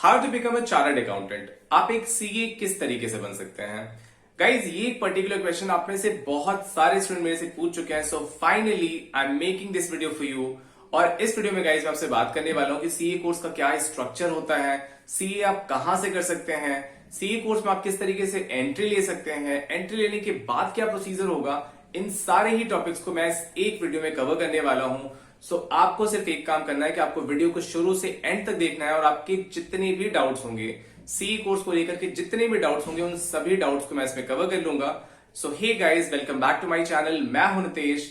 How to become a chartered accountant. आप एक CA किस तरीके से बन सकते हैं? गाइज, ये पर्टिकुलर क्वेश्चन आप में से बहुत सारे स्टूडेंट मेरे से पूछ चुके हैं। So finally I am making this video for you. और इस वीडियो में गाइज मैं आपसे बात करने वाला हूं कि सीए कोर्स का क्या स्ट्रक्चर होता है, सीए आप कहां से कर सकते हैं, सीए कोर्स में आप किस तरीके से एंट्री ले सकते हैं, एंट्री लेने के बाद क्या प्रोसीजर होगा। इन सारे ही टॉपिक्स को मैं इस एक वीडियो में कवर करने वाला हूं। सो आपको सिर्फ एक काम करना है कि आपको वीडियो को शुरू से एंड तक देखना है और आपके जितने भी डाउट्स होंगे सी कोर्स को लेकर के, जितने भी डाउट्स होंगे उन सभी डाउट्स को मैं इसमें कवर कर लूंगा। So hey guys, welcome back to my channel. मैं हूं नितेश।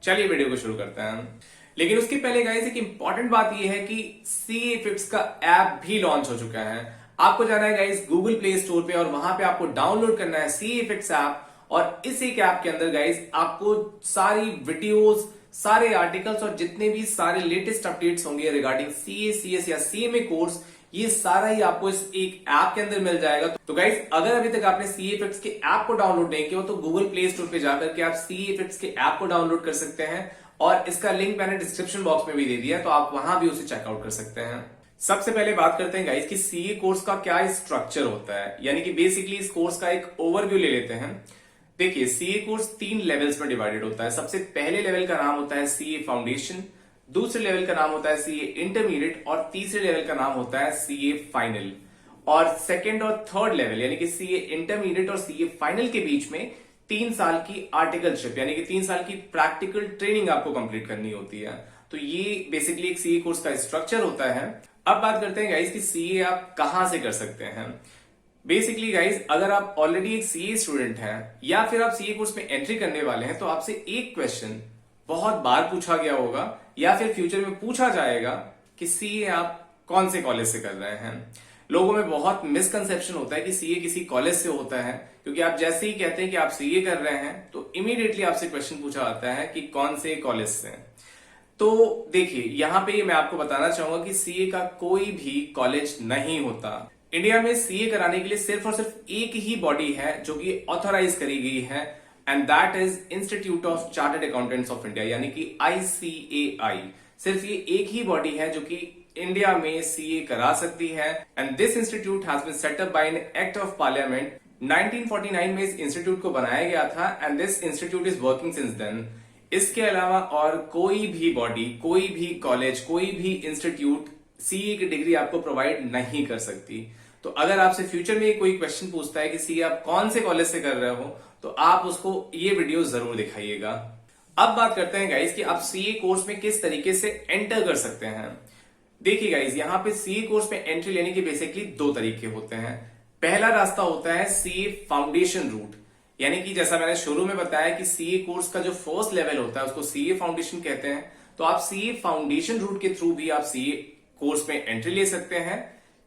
चलिए वीडियो को शुरू करते हैं। लेकिन उसके पहले गाइस एक इंपॉर्टेंट बात यह है कि सीए फिक्स का ऐप भी लॉन्च हो चुका है। आपको जाना है गाइस गूगल प्ले स्टोर पे और वहां पे आपको डाउनलोड करना है सीए फिक्स ऐप। और इस एक ऐप के अंदर गाइस आपको सारी वीडियोस, सारे आर्टिकल्स और जितने भी सारे लेटेस्ट अपडेट्स होंगे रिगार्डिंग सीए, सीएस या सीएमए कोर्स, ये सारा ही आपको इस एक ऐप के अंदर मिल जाएगा। तो गाइस, अगर अभी तक आपने सीए फिक्स के ऐप को डाउनलोड नहीं किया हो तो गूगल प्ले स्टोर पे जाकर के आप सीए फिक्स के ऐप को डाउनलोड कर सकते हैं और इसका लिंक मैंने डिस्क्रिप्शन बॉक्स में भी दे दिया, तो आप वहां भी उसे चेकआउट कर सकते हैं। सबसे पहले बात करते हैं गाइस कि सीए कोर्स का क्या स्ट्रक्चर होता है, यानी कि बेसिकली इस कोर्स का एक ओवरव्यू ले लेते हैं। देखिए, सीए कोर्स 3 लेवल्स में डिवाइडेड होता है। सबसे पहले लेवल का नाम होता है सीए फाउंडेशन, दूसरे लेवल का नाम होता है सीए इंटरमीडिएट और तीसरे लेवल का नाम होता है सीए फाइनल। और सेकेंड और थर्ड लेवल यानी कि सीए इंटरमीडिएट और सीए फाइनल के बीच में 3 साल की आर्टिकलशिप यानी कि 3 साल की प्रैक्टिकल ट्रेनिंग आपको कंप्लीट करनी होती है। तो ये बेसिकली एक सीए कोर्स का स्ट्रक्चर होता है। अब बात करते हैं गाइस कि सीए आप कहां से कर सकते हैं। बेसिकली गाइज, अगर आप ऑलरेडी एक सीए स्टूडेंट हैं या फिर आप सीए कोर्स में एंट्री करने वाले हैं तो आपसे एक क्वेश्चन बहुत बार पूछा गया होगा या फिर फ्यूचर में पूछा जाएगा कि सीए आप कौन से कॉलेज से कर रहे हैं। लोगों में बहुत मिसकंसेप्शन होता है कि सीए किसी कॉलेज से होता है, क्योंकि आप जैसे ही कहते हैं कि आप सीए कर रहे हैं तो इमीडिएटली आपसे क्वेश्चन पूछा जाता है कि कौन से कॉलेज से। तो देखिए, यहां पे मैं आपको बताना चाहूंगा कि सीए का कोई भी कॉलेज नहीं होता। इंडिया में सीए कराने के लिए सिर्फ और सिर्फ एक ही बॉडी है जो कि ऑथोराइज करी गई है, and that is institute of chartered accountants of India यानी कि आईसीएआई। सिर्फ ये एक ही बॉडी है जो कि इंडिया में सीए करा सकती है, and this institute has been set up by an act of parliament. 1949 में इस इंस्टीट्यूट को बनाया गया था and this institute is working since then. इसके अलावा और कोई भी बॉडी, कोई भी कॉलेज, कोई भी इंस्टीट्यूट सीए की डिग्री आपको प्रोवाइड नहीं कर सकती। तो अगर आपसे फ्यूचर में कोई क्वेश्चन पूछता है कि सीए आप कौन से कॉलेज से कर रहे हो तो आप उसको ये वीडियो जरूर दिखाइएगा। अब बात करते हैं गाइस कि आप सीए कोर्स में किस तरीके से एंटर कर सकते हैं। देखिए गाइस, यहाँ पे सीए कोर्स में एंट्री लेने के बेसिकली 2 तरीके होते हैं। पहला रास्ता होता है सीए फाउंडेशन रूट, यानी कि जैसा मैंने शुरू में बताया कि सीए कोर्स का जो फर्स्ट लेवल होता है उसको सीए फाउंडेशन कहते हैं। तो आप सीए फाउंडेशन रूट के थ्रू भी आप सीए कोर्स में एंट्री ले सकते हैं,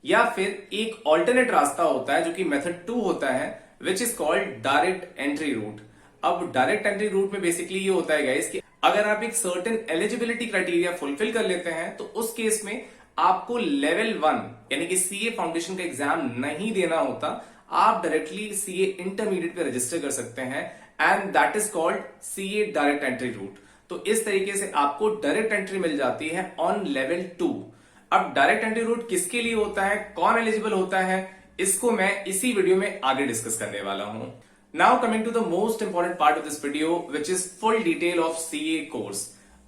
या फिर एक ऑल्टरनेट रास्ता होता है जो कि मेथड 2 होता है, which is called direct entry route. अब डायरेक्ट एंट्री रूट में बेसिकली ये होता है गाइस कि अगर आप एक सर्टेन एलिजिबिलिटी क्राइटेरिया फुलफिल कर लेते हैं तो उस केस में आपको लेवल 1 यानी कि सीए फाउंडेशन का एग्जाम नहीं देना होता, आप डायरेक्टली सीए इंटरमीडिएट पे रजिस्टर कर सकते हैं, and that is called CA direct entry route. तो इस तरीके से आपको डायरेक्ट एंट्री मिल जाती है ऑन लेवल 2। अब डायरेक्ट एंट्री रूट किसके लिए होता है, कौन एलिजिबल होता है, इसको मैं इसी वीडियो में आगे डिस्कस करने वाला हूं। Now coming to the most important part of this video which is full detail of CA course.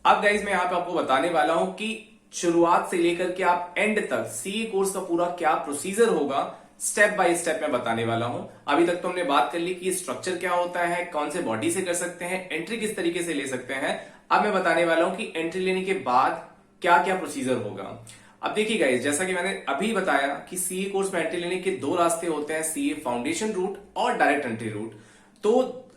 अब गाइज, मैं यहां पे आपको बताने वाला हूं कि शुरुआत से लेकर के आप एंड तक सीए कोर्स का पूरा क्या प्रोसीजर होगा, स्टेप बाय स्टेप मैं बताने वाला हूं। अभी तक तो हमने बात कर ली कि स्ट्रक्चर क्या होता है, कौन से बॉडी से कर सकते हैं, एंट्री किस तरीके से ले सकते हैं। अब मैं बताने वाला हूं कि एंट्री लेने के बाद क्या क्या प्रोसीजर होगा। अब देखिए गाइस, जैसा कि मैंने अभी बताया कि सीए कोर्स में एंट्री लेने के 2 रास्ते होते हैं, सीए फाउंडेशन रूट और डायरेक्ट एंट्री रूट। तो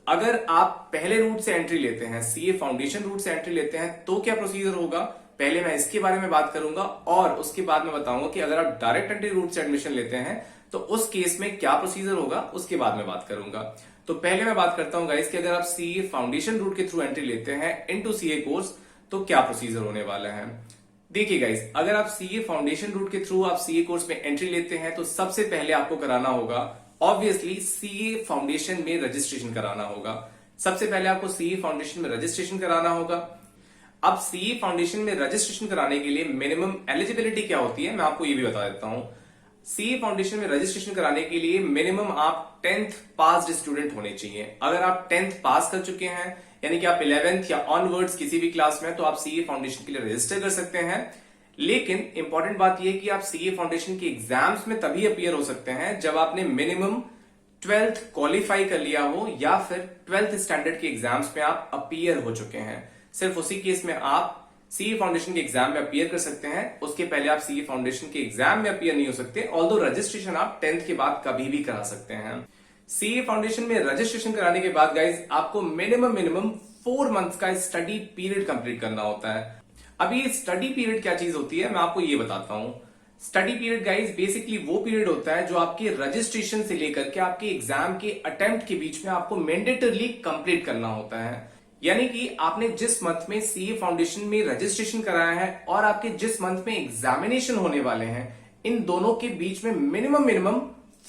अगर आप पहले रूट से एंट्री लेते हैं, सीए फाउंडेशन रूट से एंट्री लेते हैं, तो क्या प्रोसीजर होगा, पहले मैं इसके बारे में बात करूंगा और उसके बाद मैं बताऊंगा कि अगर आप डायरेक्ट एंट्री रूट से एडमिशन लेते हैं तो उस केस में क्या प्रोसीजर होगा, उसके बाद में बात करूंगा। तो पहले मैं बात करता हूं गाइस कि अगर आप सीए फाउंडेशन रूट के थ्रू एंट्री लेते हैं इनटू सीए कोर्स तो क्या प्रोसीजर होने वाला है। देखिए गाइस, अगर आप सीए फाउंडेशन रूट के थ्रू आप सीए कोर्स में एंट्री लेते हैं तो सबसे पहले आपको कराना होगा ऑब्वियसली सीए फाउंडेशन में रजिस्ट्रेशन कराना होगा। सबसे पहले आपको सीए फाउंडेशन में रजिस्ट्रेशन कराना होगा। अब सीए फाउंडेशन में रजिस्ट्रेशन कराने के लिए मिनिमम एलिजिबिलिटी क्या होती है मैं आपको ये भी बता देता हूं। सीए फाउंडेशन में रजिस्ट्रेशन कराने के लिए मिनिमम आप 10th पास्ड स्टूडेंट होने चाहिए। अगर आप 10th पास कर चुके हैं, यानी कि आप 11th या ऑनवर्ड्स किसी भी क्लास में, तो आप सीए फाउंडेशन के लिए रजिस्टर कर सकते हैं। लेकिन इंपॉर्टेंट बात यह है कि आप सीए फाउंडेशन के एग्जाम्स में तभी अपीयर हो सकते हैं जब आपने मिनिमम 12th क्वालिफाई कर लिया हो या फिर 12th स्टैंडर्ड के एग्जाम्स में आप अपीयर हो चुके हैं। सिर्फ उसी केस में आप सीए फाउंडेशन के एग्जाम में अपीयर कर सकते हैं। उसके पहले आप सीए फाउंडेशन के एग्जाम में अपीयर नहीं हो सकते, ऑल्दो रजिस्ट्रेशन आप 10th के बाद कभी भी करा सकते हैं। सीए फाउंडेशन में रजिस्ट्रेशन कराने के बाद गाइज आपको मिनिमम 4 मंथ्स का स्टडी पीरियड कंप्लीट करना होता है। अब ये स्टडी पीरियड क्या चीज होती है, मैं आपको ये बताता हूं। स्टडी पीरियड गाइज बेसिकली वो पीरियड होता है जो आपके रजिस्ट्रेशन से लेकर के आपके एग्जाम के अटेम्प्ट के बीच में आपको मैंडेटरली कंप्लीट करना होता है। यानी कि आपने जिस मंथ में सीए फाउंडेशन में रजिस्ट्रेशन कराया है और आपके जिस मंथ में एग्जामिनेशन होने वाले हैं, इन दोनों के बीच में मिनिमम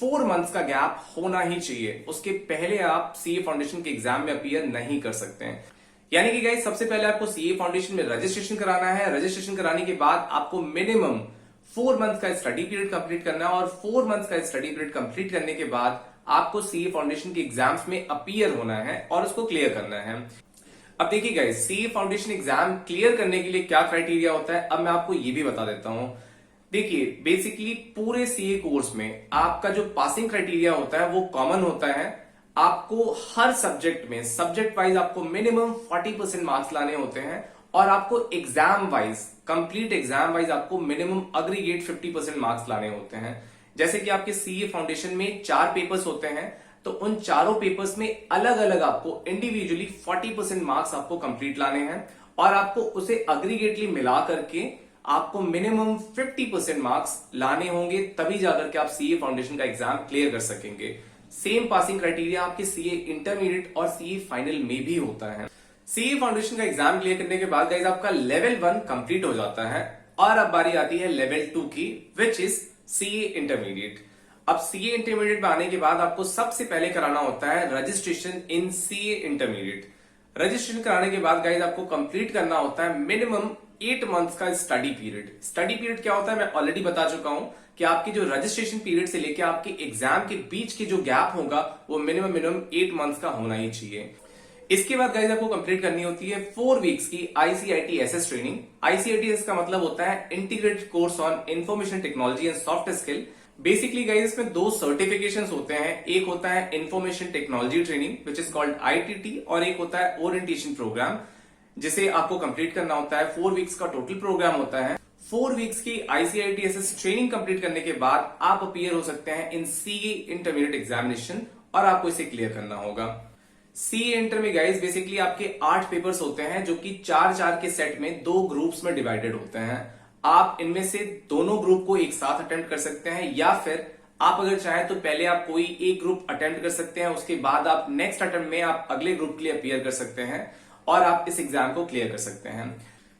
4 मंथ्स का गैप होना ही चाहिए। उसके पहले आप सीए फाउंडेशन के एग्जाम में अपीयर नहीं कर सकते हैं। यानी कि गाइस सबसे पहले आपको सीए फाउंडेशन में रजिस्ट्रेशन कराना है। रजिस्ट्रेशन कराने के बाद आपको मिनिमम 4 मंथ का स्टडी पीरियड कंप्लीट करना है और 4 मंथ का स्टडी पीरियड कंप्लीट करने के बाद आपको सीए फाउंडेशन के एग्जाम्स में अपीयर होना है और उसको क्लियर करना है। अब देखिए guys, CA foundation exam clear करने के लिए क्या क्राइटेरिया होता है, अब मैं आपको ये भी बता देता हूं। देखिए बेसिकली पूरे सीए कोर्स में आपका जो पासिंग क्राइटेरिया होता है वो कॉमन होता है। आपको हर सब्जेक्ट में सब्जेक्ट वाइज आपको मिनिमम 40% मार्क्स लाने होते हैं और आपको exam wise complete exam wise आपको मिनिमम अग्रीगेट 50% मार्क्स लाने होते हैं। जैसे कि आपके सीए फाउंडेशन में 4 पेपर्स होते हैं, तो उन चारों पेपर्स में अलग अलग आपको इंडिविजुअली 40% मार्क्स आपको कंप्लीट लाने हैं और आपको उसे अग्रीगेटली मिला करके आपको मिनिमम 50% मार्क्स लाने होंगे, तभी जाकर के आप सीए फाउंडेशन का एग्जाम क्लियर कर सकेंगे। सेम पासिंग क्राइटेरिया आपके सीए इंटरमीडिएट और सीए फाइनल में भी होता है। सीए फाउंडेशन का एग्जाम क्लियर करने के बाद गाइस आपका लेवल 1 कंप्लीट हो जाता है और अब बारी आती है लेवल 2 की, विच इज सीए इंटरमीडिएट। अब सीए इंटरमीडिएट में आने के बाद आपको सबसे पहले कराना होता है registration in CA intermediate. Registration कराने के बाद गाइस आपको कंप्लीट करना होता है मिनिमम 8 मंथ्स का स्टडी पीरियड। स्टडी पीरियड क्या होता है मैं ऑलरेडी बता चुका हूं कि आपकी जो रजिस्ट्रेशन पीरियड से लेकर आपके एग्जाम के बीच के जो गैप होगा वो मिनिमम 8 मंथ्स का होना ही चाहिए। इसके बाद गाइस आपको कंप्लीट करनी होती है 4 वीक्स की ICIT-SS ट्रेनिंग। ICIT-SS का मतलब होता है integrated course on information technology and soft skill. Basically guys इसमें 2 सर्टिफिकेशंस होते हैं, एक होता है information technology training which is called ITT और एक होता है ओरिएंटेशन प्रोग्राम, जिसे आपको कंप्लीट करना होता है। 4 वीक्स का टोटल प्रोग्राम होता है। 4 वीक्स की ICIT-SS ट्रेनिंग कंप्लीट करने के बाद आप अपीयर हो सकते हैं इन सीए इंटरमीडिएट एग्जामिनेशन और आपको इसे क्लियर करना होगा। सीए इंटर में गाइस बेसिकली आपके 8 पेपर्स होते हैं जो कि 4-4 के सेट में 2 ग्रुप्स में डिवाइडेड होते हैं। आप इनमें से दोनों ग्रुप को एक साथ अटेम्प्ट कर सकते हैं या फिर आप अगर चाहें तो पहले आप कोई एक ग्रुप अटेम्प्ट कर सकते हैं, उसके बाद आप नेक्स्ट अटेम्प्ट में आप अगले ग्रुप के लिए अपीयर कर सकते हैं और आप इस एग्जाम को क्लियर कर सकते हैं।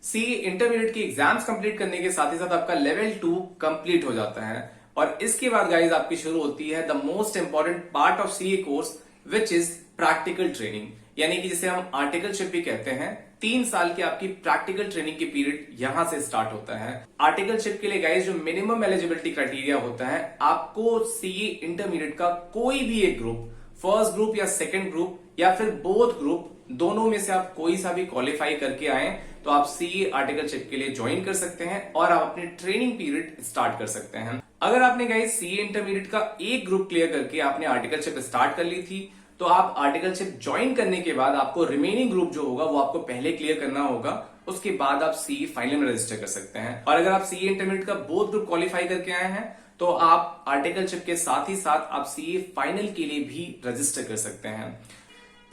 सीए इंटरमीडिएट की एग्जाम्स कंप्लीट करने के साथ ही साथ आपका लेवल 2 कंप्लीट हो जाता है और इसके बाद गाइज आपकी शुरू होती है the most important part of CA course which is practical training, यानी कि जिसे हम आर्टिकलशिप भी कहते हैं। 3 साल की आपकी प्रैक्टिकल ट्रेनिंग की पीरियड यहां से स्टार्ट होता है। आर्टिकलशिप के लिए गाइस जो मिनिमम एलिजिबिलिटी क्राइटेरिया होता है, आपको सीए इंटरमीडिएट का कोई भी एक ग्रुप, फर्स्ट ग्रुप या सेकंड ग्रुप या फिर बोथ ग्रुप, दोनों में से आप कोई सा भी क्वालिफाई करके आए तो आप सीए आर्टिकलशिप के लिए ज्वाइन कर सकते हैं और आप अपनी ट्रेनिंग पीरियड स्टार्ट कर सकते हैं। अगर आपने गाइस सीए इंटरमीडिएट का एक ग्रुप क्लियर करके आपने आर्टिकलशिप स्टार्ट कर ली थी, तो आप आर्टिकलशिप ज्वाइन करने के बाद आपको रिमेनिंग ग्रुप जो होगा वो आपको पहले क्लियर करना होगा, उसके बाद आप सीए फाइनल में रजिस्टर कर सकते हैं। और अगर आप सीए इंटरमीडिएट का बोथ ग्रुप क्वालिफाई करके आए हैं तो आप आर्टिकलशिप के साथ ही साथ आप सीए फाइनल के लिए भी रजिस्टर कर सकते हैं।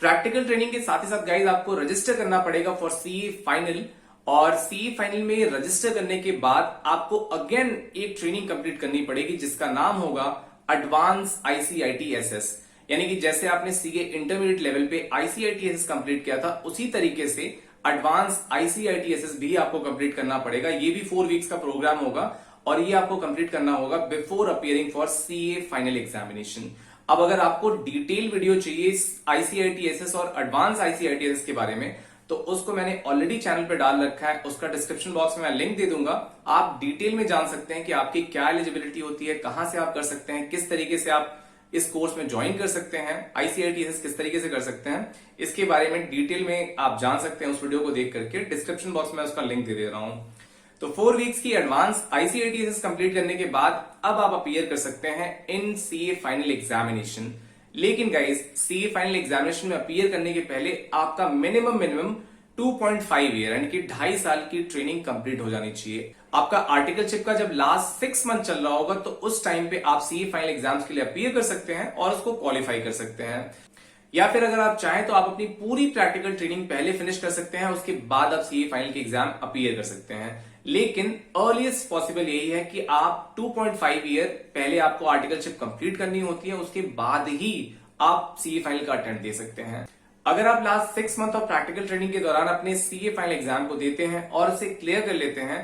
प्रैक्टिकल ट्रेनिंग के साथ ही साथ गाइज आपको रजिस्टर करना पड़ेगा फॉर सीए फाइनल और सीए फाइनल में रजिस्टर करने के बाद आपको अगेन एक ट्रेनिंग कंप्लीट करनी पड़ेगी जिसका नाम होगा एडवांस ICIT-SS। यानी कि जैसे आपने सीए इंटरमीडिएट लेवल पे ICIT-SS कंप्लीट किया था, उसी तरीके से एडवांस ICIT-SS भी आपको कंप्लीट करना पड़ेगा। ये भी 4 वीक्स का प्रोग्राम होगा और ये आपको कंप्लीट करना होगा before appearing for CA final examination. अब अगर आपको डिटेल वीडियो चाहिए ICIT-SS और एडवांस ICIT-SS के बारे में, तो उसको मैंने ऑलरेडी चैनल पे डाल रखा है, उसका डिस्क्रिप्शन बॉक्स में मैं लिंक दे दूंगा। आप डिटेल में जान सकते हैं कि आपकी क्या एलिजिबिलिटी होती है, कहां से आप कर सकते हैं, किस तरीके से आप इस कोर्स में ज्वाइन कर सकते हैं, ICITS किस तरीके से कर सकते हैं, इसके बारे में डिटेल में आप जान सकते हैं उस वीडियो को देख करके। डिस्क्रिप्शन बॉक्स में उसका लिंक दे रहा हूं। तो 4 वीक्स की एडवांस ICITS कंप्लीट करने के बाद अब आप अपीयर कर सकते हैं इन CA फाइनल एग्जामिनेशन। लेकिन गाइस, CA फाइनल एग्जामिनेशन में अपीयर करने के पहले आपका मिनिमम 2.5 ईयर यानी कि 2.5 साल की ट्रेनिंग कंप्लीट हो जानी चाहिए। आपका आर्टिकलशिप का जब लास्ट 6 मंथ चल रहा होगा तो उस टाइम पे आप CA फाइनल एग्जाम्स के लिए अपीयर कर सकते हैं और उसको क्वालिफाई कर सकते हैं। या फिर अगर आप चाहें तो आप अपनी पूरी प्रैक्टिकल ट्रेनिंग पहले फिनिश कर सकते हैं, उसके बाद आप CA फाइनल के एग्जाम अपीयर कर सकते हैं। लेकिन अर्लीस्ट पॉसिबल यही है कि आप 2.5 ईयर पहले आपको आर्टिकलशिप कंप्लीट करनी होती है, उसके बाद ही आप CA फाइनल का अटेम्प्ट दे सकते हैं। अगर आप last 6 month of practical training के दौरान अपने CA फाइनल एग्जाम को देते हैं और उसे क्लियर कर लेते हैं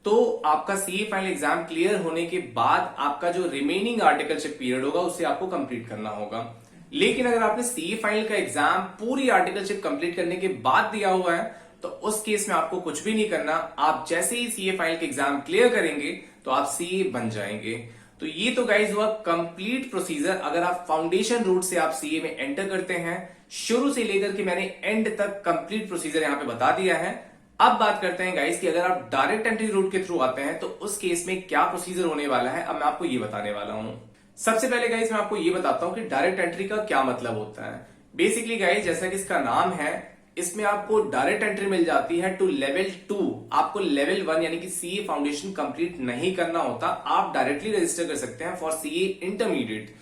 तो आपका CA फाइनल एग्जाम क्लियर होने के बाद आपका जो रिमेनिंग आर्टिकलशिप पीरियड होगा उसे आपको कंप्लीट करना होगा। लेकिन अगर आपने CA फाइनल का एग्जाम पूरी आर्टिकलशिप कंप्लीट करने के बाद दिया हुआ है तो उस केस में आपको कुछ भी नहीं करना। आप जैसे ही CA फाइनल के एग्जाम क्लियर करेंगे तो आप CA बन जाएंगे। तो ये तो गाइज हुआ कंप्लीट प्रोसीजर। अगर आप फाउंडेशन रूट से आप CA में एंटर करते हैं, शुरू से लेकर के मैंने एंड तक कंप्लीट प्रोसीजर यहां पे बता दिया है। अब बात करते हैं गाइज कि अगर आप डायरेक्ट एंट्री रूट के थ्रू आते हैं तो उस केस में क्या प्रोसीजर होने वाला है, अब मैं आपको ये बताने वाला हूं। सबसे पहले गाइज मैं आपको ये बताता हूं कि डायरेक्ट एंट्री का क्या मतलब होता है। बेसिकली गाइज, जैसा कि इसका नाम है, इसमें आपको डायरेक्ट एंट्री मिल जाती है टू लेवल 2। आपको लेवल 1 यानी कि CA फाउंडेशन कंप्लीट नहीं करना होता, आप डायरेक्टली रजिस्टर कर सकते हैं फॉर CA इंटरमीडिएट।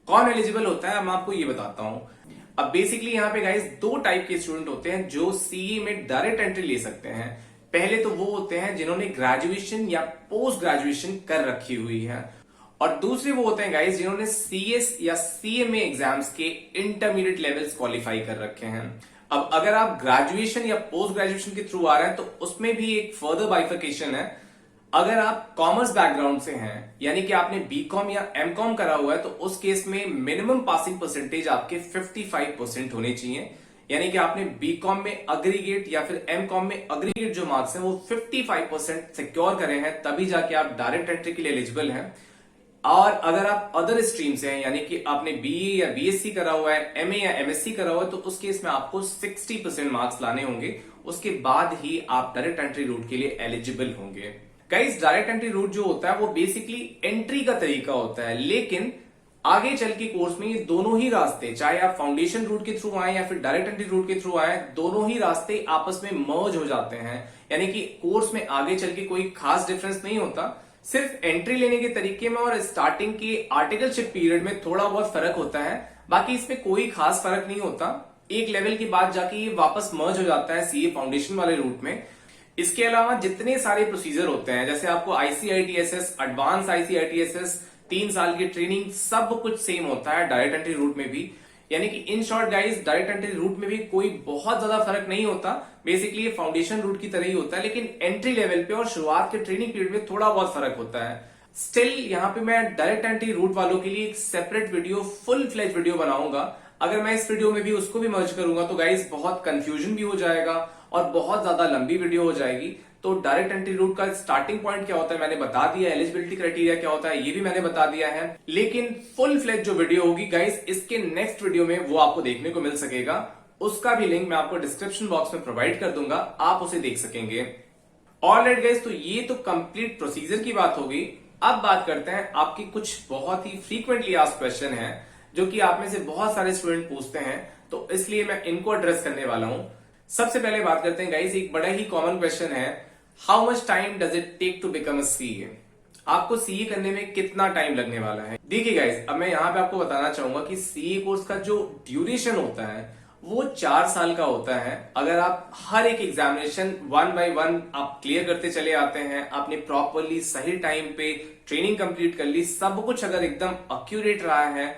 कौन एलिजिबल होता है मैं आपको ये बताता हूं। अब बेसिकली यहाँ पे गाइस 2 टाइप के स्टूडेंट होते हैं जो CA में डायरेक्ट एंट्री ले सकते हैं। पहले तो वो होते हैं जिन्होंने ग्रेजुएशन या पोस्ट ग्रेजुएशन कर रखी हुई है, और दूसरे वो होते हैं गाइस जिन्होंने CS या CMA एग्जाम्स के इंटरमीडिएट लेवल्स क्वालिफाई कर रखे हैं। अब अगर आप ग्रेजुएशन या पोस्ट ग्रेजुएशन के थ्रू आ रहे हैं तो उसमें भी एक फर्दर बाइफिकेशन है। अगर आप कॉमर्स बैकग्राउंड से हैं यानी कि आपने BCom या MCom करा हुआ है तो उस केस में मिनिमम पासिंग परसेंटेज आपके 55% होने चाहिए। यानी कि आपने BCom में अग्रीगेट या फिर MCom में अग्रीगेट जो मार्क्स हैं वो 55% सिक्योर करे हैं, तभी जाके आप डायरेक्ट एंट्री के लिए एलिजिबल हैं। और अगर आप अदर स्ट्रीम से हैं यानी कि आपने BA या BSc करा हुआ है, MA या MSc करा हुआ है तो उस केस में आपको 60% मार्क्स लाने होंगे, उसके बाद ही आप डायरेक्ट एंट्री रूट के लिए एलिजिबल होंगे। गाइस, डायरेक्ट एंट्री रूट जो होता है वो बेसिकली एंट्री का तरीका होता है, लेकिन आगे चल के कोर्स में ये दोनों ही रास्ते, चाहे आप फाउंडेशन रूट के थ्रू आए या फिर डायरेक्ट एंट्री रूट के थ्रू आए, दोनों ही रास्ते आपस में मर्ज हो जाते हैं। यानी कि कोर्स में आगे चल के कोई खास डिफरेंस नहीं होता, सिर्फ एंट्री लेने के तरीके में और स्टार्टिंग के आर्टिकलशिप पीरियड में थोड़ा बहुत फर्क होता है। बाकी इसमें कोई खास फर्क नहीं होता। एक लेवल के बाद जाके ये वापस मर्ज हो जाता है CA फाउंडेशन वाले रूट में। इसके अलावा जितने सारे प्रोसीजर होते हैं, जैसे आपको ICITS, एडवांस ICITS, 3 साल की ट्रेनिंग, सब कुछ सेम होता है डायरेक्ट एंट्री रूट में भी। यानी कि in short guys, direct entry route में भी कोई बहुत ज्यादा फर्क नहीं होता। बेसिकली ये फाउंडेशन रूट की तरह ही होता है, लेकिन एंट्री लेवल पे और शुरुआत के ट्रेनिंग पीरियड में थोड़ा बहुत फर्क होता है। स्टिल यहाँ पे मैं डायरेक्ट एंट्री रूट वालों के लिए एक separate video, full fledge video बनाऊंगा। अगर मैं इस वीडियो में भी उसको भी मर्ज करूंगा तो गाइस बहुत कंफ्यूजन भी हो जाएगा और बहुत ज्यादा लंबी वीडियो हो जाएगी। तो डायरेक्ट एंट्री रूट का स्टार्टिंग पॉइंट क्या होता है मैंने बता दिया, एलिजिबिलिटी क्राइटेरिया क्या होता है ये भी मैंने बता दिया है। लेकिन फुल फ्लेज जो वीडियो होगी गाइस, इसके नेक्स्ट वीडियो में वो आपको देखने को मिल सकेगा। उसका भी लिंक मैं आपको डिस्क्रिप्शन बॉक्स में प्रोवाइड कर दूंगा, आप उसे देख सकेंगे। ऑलराइट गाइस, तो ये तो कंप्लीट प्रोसीजर की बात होगी। अब बात करते हैं आपकी कुछ बहुत ही फ्रीक्वेंटली आस्क्ड क्वेश्चन है जो कि आप में से बहुत सारे स्टूडेंट पूछते हैं, तो इसलिए मैं इनको एड्रेस करने वाला हूं। सबसे पहले बात करते हैं गाइस, एक बड़ा ही कॉमन क्वेश्चन है, how much time does it take to become a CA? आपको CA करने में कितना टाइम लगने वाला है? देखिए गाइस, अब मैं यहां पे आपको बताना चाहूंगा कि CA कोर्स का जो ड्यूरेशन होता है वो 4 साल का होता है। अगर आप हर एक एग्जामिनेशन 1 by 1 आप क्लियर करते चले आते हैं, आपने प्रॉपरली सही टाइम पे ट्रेनिंग कंप्लीट कर ली, सब कुछ अगर एकदम एक्यूरेट रहा है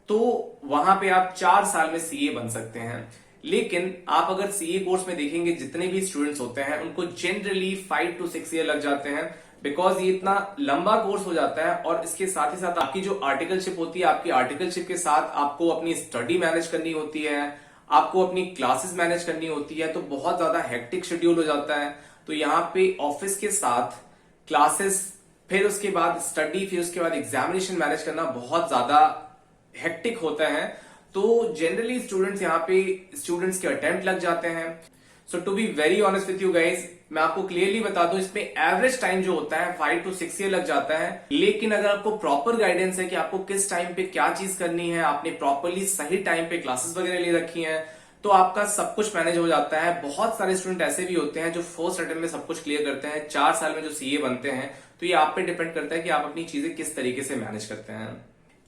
तो वहां पे आप 4 साल में CA बन सकते हैं। लेकिन आप अगर CA कोर्स में देखेंगे जितने भी स्टूडेंट्स होते हैं उनको जनरली 5 to 6 ईयर लग जाते हैं, बिकॉज ये इतना लंबा कोर्स हो जाता है। और इसके साथ ही साथ आपकी जो आर्टिकलशिप होती है, आपकी आर्टिकलशिप के साथ आपको अपनी स्टडी मैनेज करनी होती है, आपको अपनी क्लासेस मैनेज करनी होती है, तो बहुत ज्यादा हेक्टिक शेड्यूल हो जाता है। तो यहाँ पे ऑफिस के साथ क्लासेस, फिर उसके बाद स्टडी, फिर उसके बाद एग्जामिनेशन मैनेज करना बहुत ज्यादा हेक्टिक होता है। तो जनरली स्टूडेंट्स यहाँ पे स्टूडेंट्स के अटेम्प्ट लग जाते हैं। So to be very honest with you guys, मैं आपको क्लियरली बता दूं, इसमें एवरेज टाइम जो होता है 5 to 6 ईयर लग जाता है। लेकिन अगर आपको प्रॉपर गाइडेंस है कि आपको किस टाइम पे क्या चीज करनी है, आपने प्रॉपरली सही टाइम पे क्लासेस वगैरह ले रखी हैं, तो आपका सब कुछ मैनेज हो जाता है। बहुत सारे स्टूडेंट ऐसे भी होते हैं जो फर्स्ट अटेम्प्ट में सब कुछ क्लियर करते हैं, 4 साल में जो सीए बनते हैं। तो ये आप पे डिपेंड करता है कि आप अपनी चीजें किस तरीके से मैनेज करते हैं।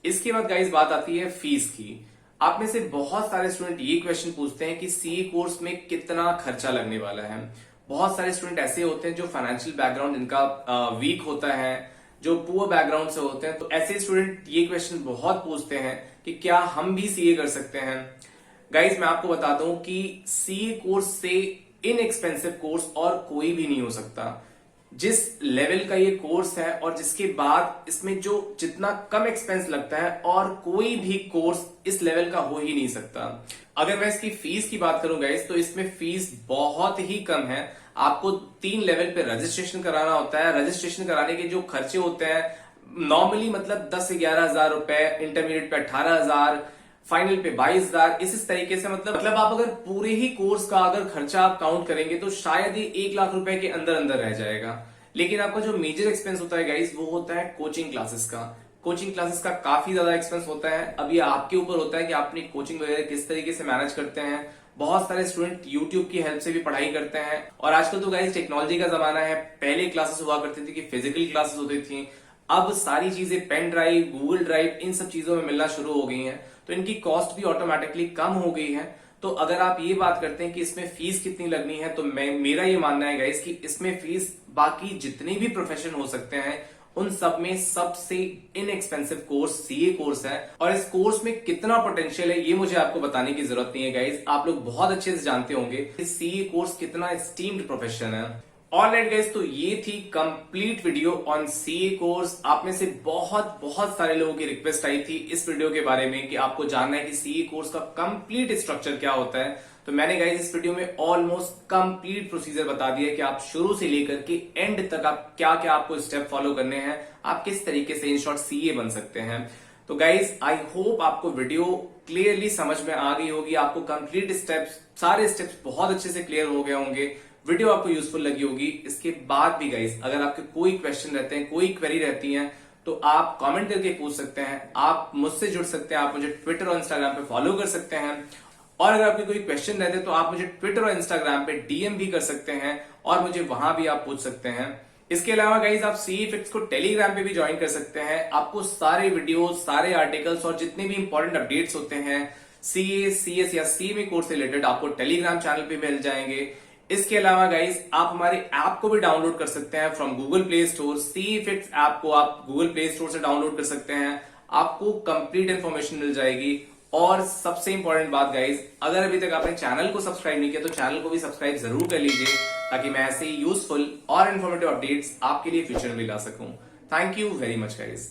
इसके बाद गाइज बात आती है फीस की। आप में से बहुत सारे स्टूडेंट ये क्वेश्चन पूछते हैं कि सीए कोर्स में कितना खर्चा लगने वाला है। बहुत सारे स्टूडेंट ऐसे होते हैं जो फाइनेंशियल बैकग्राउंड इनका वीक होता है, जो पुअर बैकग्राउंड से होते हैं। तो ऐसे स्टूडेंट ये क्वेश्चन बहुत पूछते हैं कि क्या हम भी सीए कर सकते हैं। गाइज मैं आपको बता दूं कि सीए कोर्स से इनएक्सपेंसिव कोर्स और कोई भी नहीं हो सकता। जिस लेवल का ये कोर्स है और जिसके बाद इसमें जो जितना कम एक्सपेंस लगता है, और कोई भी कोर्स इस लेवल का हो ही नहीं सकता। अगर मैं इसकी फीस की बात करूं गाइस, तो इसमें फीस बहुत ही कम है। आपको 3 लेवल पे रजिस्ट्रेशन कराना होता है। रजिस्ट्रेशन कराने के जो खर्चे होते हैं नॉर्मली मतलब 10 से 11 हजार रुपए, इंटरमीडिएट पे 18,000, फाइनल पे 22,000, इस तरीके से मतलब आप अगर पूरे ही कोर्स का अगर खर्चा आप काउंट करेंगे तो शायद ही 1 लाख रुपए के अंदर अंदर रह जाएगा। लेकिन आपका जो मेजर एक्सपेंस होता है गाइस, वो होता है कोचिंग क्लासेस का। कोचिंग क्लासेस का काफी ज्यादा एक्सपेंस होता है। अब ये आपके ऊपर होता है कि आप अपनी कोचिंग वगैरह किस तरीके से मैनेज करते हैं। बहुत सारे स्टूडेंट यूट्यूब की हेल्प से भी पढ़ाई करते हैं। और आजकल तो गाइस टेक्नोलॉजी का जमाना है। पहले क्लासेस हुआ करती थी कि फिजिकल क्लासेस होती थी, अब सारी चीजें पेन ड्राइव, गूगल ड्राइव, इन सब चीजों में मिलना शुरू हो गई हैं। तो इनकी कॉस्ट भी ऑटोमेटिकली कम हो गई है। तो अगर आप ये बात करते हैं कि इसमें फीस कितनी लगनी है, तो मेरा ये मानना है गाइस कि इसमें फीस बाकी जितने भी प्रोफेशन हो सकते हैं उन सब में सबसे इनएक्सपेंसिव कोर्स सीए कोर्स है। और इस कोर्स में कितना पोटेंशियल है ये मुझे आपको बताने की जरूरत नहीं है गाइस, आप लोग बहुत अच्छे से जानते होंगे सीए कोर्स कितना एस्टीम्ड प्रोफेशन है। ऑलराइट गाइस, तो ये थी complete video on CA course. आप में से बहुत सारे लोगों की रिक्वेस्ट आई थी इस वीडियो के बारे में कि आपको जानना है कि सीए कोर्स का कंप्लीट स्ट्रक्चर क्या होता है। तो मैंने गाइस इस वीडियो में ऑलमोस्ट कंप्लीट प्रोसीजर बता दिया कि आप शुरू से लेकर के एंड तक आप क्या क्या आपको स्टेप फॉलो करने हैं, आप किस तरीके से इन शॉर्ट सीए बन सकते हैं। तो गाइस आई होप आपको वीडियो क्लियरली समझ में आ गई होगी, आपको कंप्लीट स्टेप्स, सारे स्टेप्स बहुत अच्छे से क्लियर हो गए होंगे, वीडियो आपको यूजफुल लगी होगी। इसके बाद भी गाइस अगर आपके कोई क्वेश्चन रहते हैं, कोई क्वेरी रहती है, तो आप कमेंट करके पूछ सकते हैं, आप मुझसे जुड़ सकते हैं, आप मुझे ट्विटर और इंस्टाग्राम पे फॉलो कर सकते हैं। और अगर आपके कोई क्वेश्चन रहते हैं तो आप मुझे ट्विटर और इंस्टाग्राम पे डीएम भी कर सकते हैं और मुझे वहां भी आप पूछ सकते हैं। इसके अलावा गाइज आप सीए फिक्स को टेलीग्राम पे भी ज्वाइन कर सकते हैं। आपको सारे वीडियो, सारे आर्टिकल्स और जितने भी इंपॉर्टेंट अपडेट्स होते हैं सीए, सीएस या सीएमए कोर्स से रिलेटेड आपको टेलीग्राम चैनल पे मिल जाएंगे। इसके अलावा गाइज आप हमारे ऐप को भी डाउनलोड कर सकते हैं from Google play store. CA fix app को आप गूगल प्ले स्टोर से डाउनलोड कर सकते हैं, आपको कंप्लीट इंफॉर्मेशन मिल जाएगी। और सबसे इंपॉर्टेंट बात गाइज, अगर अभी तक आपने चैनल को सब्सक्राइब नहीं किया तो चैनल को भी सब्सक्राइब जरूर कर लीजिए, ताकि मैं ऐसे यूजफुल और इन्फॉर्मेटिव अपडेट्स आपके लिए फ्यूचर में ला सकूं। Thank you very much guys.